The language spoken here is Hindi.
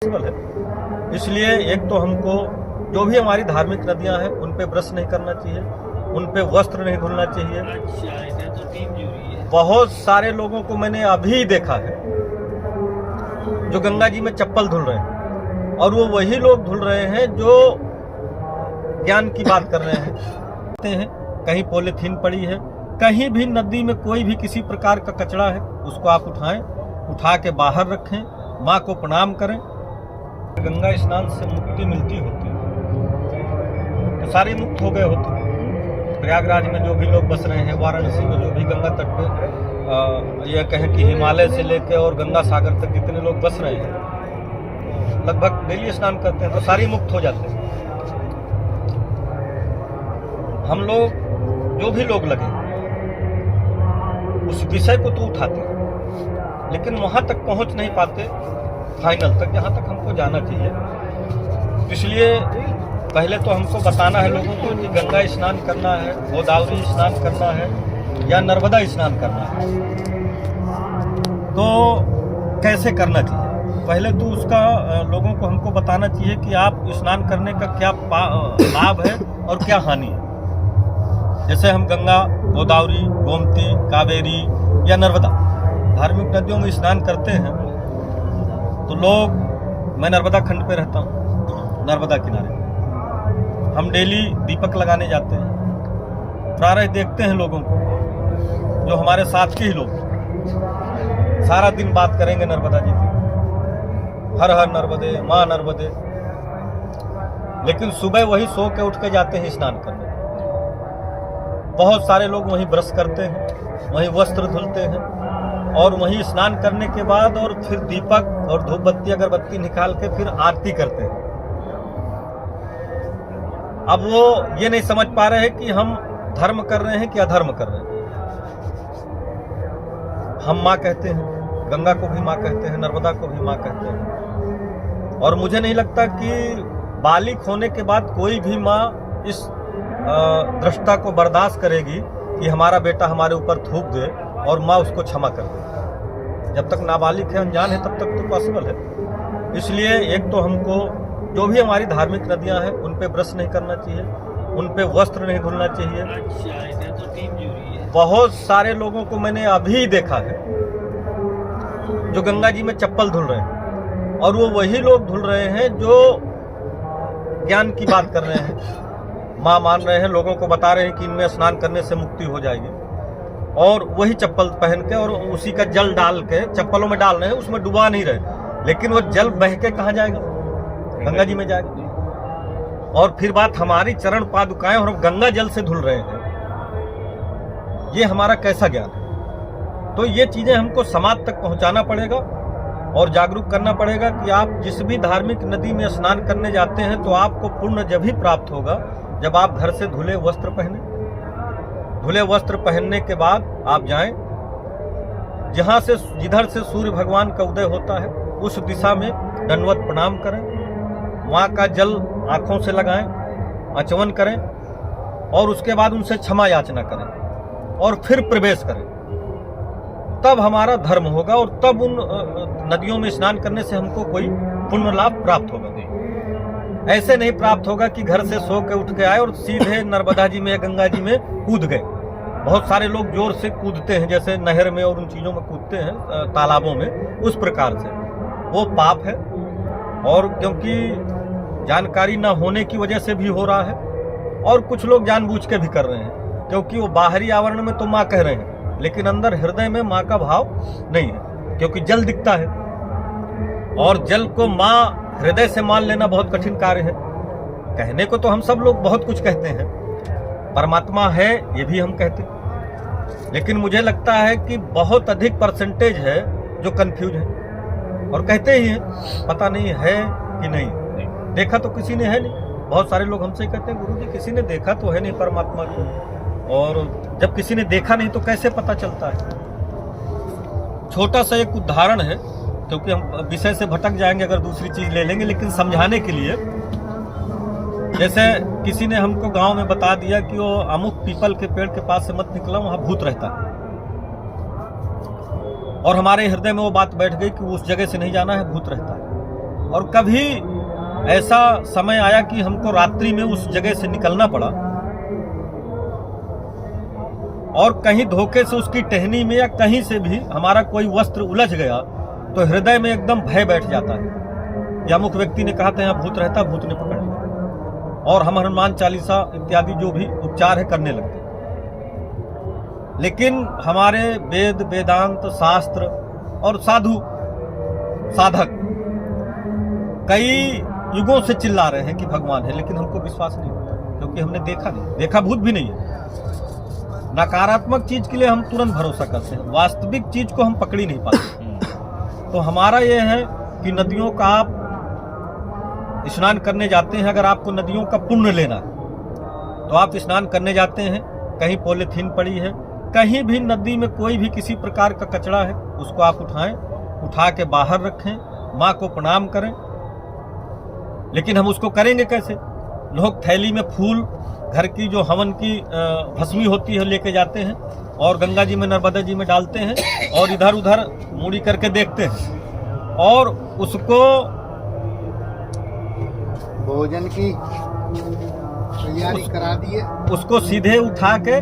है। इसलिए एक तो हमको जो भी हमारी धार्मिक नदियां हैं उन पे ब्रश नहीं करना चाहिए, उन पे वस्त्र नहीं धुलना चाहिए। अच्छा, तो तीन जरूरी है। बहुत सारे लोगों को मैंने अभी देखा है जो गंगा जी में चप्पल धुल रहे हैं, और वो वही लोग धुल रहे हैं जो ज्ञान की बात कर रहे हैं। कहीं पॉलीथीन पड़ी है, कहीं भी नदी में कोई भी किसी प्रकार का कचरा है उसको आप उठाएं, उठा के बाहर रखें, माँ को प्रणाम करें। गंगा स्नान से मुक्ति मिलती होती है तो सारे मुक्त हो गए होते। प्रयागराज में जो भी लोग बस रहे हैं, वाराणसी में जो भी गंगा तट पे यह कहें कि हिमालय से लेकर और गंगा सागर तक जितने लोग बस रहे हैं लगभग डेली स्नान करते हैं तो सारे मुक्त हो जाते हैं। हम लोग जो भी लोग लगे उस विषय को तो उठाते हैं, लेकिन वहां तक पहुंच नहीं पाते फाइनल तक जहां तक हमको जाना चाहिए। इसलिए पहले तो हमको बताना है लोगों को कि गंगा स्नान करना है, गोदावरी स्नान करना है या नर्मदा स्नान करना है तो कैसे करना चाहिए। पहले तो उसका लोगों को हमको बताना चाहिए कि आप स्नान करने का क्या लाभ है और क्या हानि है। जैसे हम गंगा, गोदावरी, गोमती, कावेरी या नर्मदा धार्मिक नदियों में स्नान करते हैं तो लोग, मैं नर्मदा खंड पे रहता हूँ, नर्मदा किनारे हम डेली दीपक लगाने जाते हैं, प्रारह देखते हैं लोगों को जो हमारे साथ के ही लोग सारा दिन बात करेंगे नर्मदा जी की, हर हर नर्मदे, माँ नर्मदे, लेकिन सुबह वही सो के उठ के जाते हैं स्नान करने। बहुत सारे लोग वहीं ब्रश करते हैं, वहीं वस्त्र धुलते हैं और वहीं स्नान करने के बाद और फिर दीपक और धूप बत्ती अगरबत्ती निकाल के फिर आरती करते हैं। अब वो ये नहीं समझ पा रहे हैं कि हम धर्म कर रहे हैं कि अधर्म कर रहे हैं। हम माँ कहते हैं, गंगा को भी माँ कहते हैं, नर्मदा को भी माँ कहते हैं, और मुझे नहीं लगता कि बालिग होने के बाद कोई भी माँ इस दृष्टता को बर्दाश्त करेगी कि हमारा बेटा हमारे ऊपर थूक दे और माँ उसको क्षमा कर दे। जब तक नाबालिग है, अनजान है, तब तक तो पॉसिबल है। इसलिए एक तो हमको जो भी हमारी धार्मिक नदियां हैं उन पे ब्रश नहीं करना चाहिए, उन पे वस्त्र नहीं धुलना चाहिए। अच्छा, तो तीन जरूरी है। बहुत सारे लोगों को मैंने अभी देखा है जो गंगा जी में चप्पल धुल रहे हैं, और वो वही लोग धुल रहे हैं जो ज्ञान की बात कर रहे हैं, माँ मान रहे हैं, लोगों को बता रहे हैं कि इनमें स्नान करने से मुक्ति हो जाएगी, और वही चप्पल पहन के और उसी का जल डाल के चप्पलों में डाल रहे हैं, उसमें डुबा नहीं रहे, लेकिन वो जल बह के कहाँ जाएगा, गंगा जी में जाएगा। और फिर बात हमारी चरण पादुकाएं और हम गंगा जल से धुल रहे हैं, ये हमारा कैसा ज्ञान है। तो ये चीजें हमको समाज तक पहुंचाना पड़ेगा और जागरूक करना पड़ेगा कि आप जिस भी धार्मिक नदी में स्नान करने जाते हैं तो आपको पुण्य जब ही प्राप्त होगा जब आप घर से धुले वस्त्र पहने। धुले वस्त्र पहनने के बाद आप जाएं, जिधर से सूर्य भगवान का उदय होता है उस दिशा में दंडवत प्रणाम करें, माँ का जल आंखों से लगाएं, आचमन करें और उसके बाद उनसे क्षमा याचना करें और फिर प्रवेश करें। तब हमारा धर्म होगा और तब उन नदियों में स्नान करने से हमको कोई पुण्य लाभ प्राप्त होगा। ऐसे नहीं प्राप्त होगा कि घर से सो के उठ के आए और सीधे नर्मदा जी में या गंगा जी में कूद गए। बहुत सारे लोग जोर से कूदते हैं, जैसे नहर में और उन चीज़ों में कूदते हैं, तालाबों में, उस प्रकार से वो पाप है। और क्योंकि जानकारी न होने की वजह से भी हो रहा है, और कुछ लोग जानबूझ के भी कर रहे हैं, क्योंकि वो बाहरी आवरण में तो माँ कह रहे हैं लेकिन अंदर हृदय में माँ का भाव नहीं है, क्योंकि जल दिखता है और जल को माँ हृदय से मान लेना बहुत कठिन कार्य है। कहने को तो हम सब लोग बहुत कुछ कहते हैं, परमात्मा है ये भी हम कहते हैं, लेकिन मुझे लगता है कि बहुत अधिक परसेंटेज है जो कंफ्यूज है और कहते ही हैं, पता नहीं है कि नहीं। देखा तो किसी ने है नहीं। बहुत सारे लोग हमसे कहते हैं गुरुजी किसी ने देखा तो है नहीं परमात्मा को, और जब किसी ने देखा नहीं तो कैसे पता चलता है। छोटा सा एक उदाहरण है, क्योंकि हम विषय से भटक जाएंगे अगर दूसरी चीज ले लेंगे, लेकिन समझाने के लिए, जैसे किसी ने हमको गांव में बता दिया कि वो अमुक पीपल के पेड़ के पास से मत निकला, वहां भूत रहता है, और हमारे हृदय में वो बात बैठ गई कि उस जगह से नहीं जाना है, भूत रहता है। और कभी ऐसा समय आया कि हमको रात्रि में उस जगह से निकलना पड़ा और कहीं धोखे से उसकी टहनी में या कहीं से भी हमारा कोई वस्त्र उलझ गया तो हृदय में एकदम भय बैठ जाता है। या मुख्य व्यक्ति ने कहा था यहाँ भूत रहता, भूत ने पकड़ लिया, और हम हनुमान चालीसा इत्यादि जो भी उपचार है करने लगते। लेकिन हमारे वेद वेदांत शास्त्र और साधु साधक कई युगों से चिल्ला रहे हैं कि भगवान है, लेकिन हमको विश्वास नहीं होता क्योंकि हमने देखा नहीं, देखा भूत भी नहीं है। नकारात्मक चीज के लिए हम तुरंत भरोसा करते हैं, वास्तविक चीज को हम पकड़ ही नहीं पाते। तो हमारा ये है कि नदियों का आप स्नान करने जाते हैं, अगर आपको नदियों का पुण्य लेना है तो आप स्नान करने जाते हैं, कहीं पॉलीथीन पड़ी है, कहीं भी नदी में कोई भी किसी प्रकार का कचरा है उसको आप उठाएं, उठा के बाहर रखें, माँ को प्रणाम करें। लेकिन हम उसको करेंगे कैसे? लोग थैली में फूल, घर की जो हवन की भस्मी होती है लेके जाते हैं और गंगा जी में नर्मदा जी में डालते हैं और इधर उधर मुड़ी करके देखते हैं और उसको भोजन की तैयारी करा दिए, उसको सीधे उठा के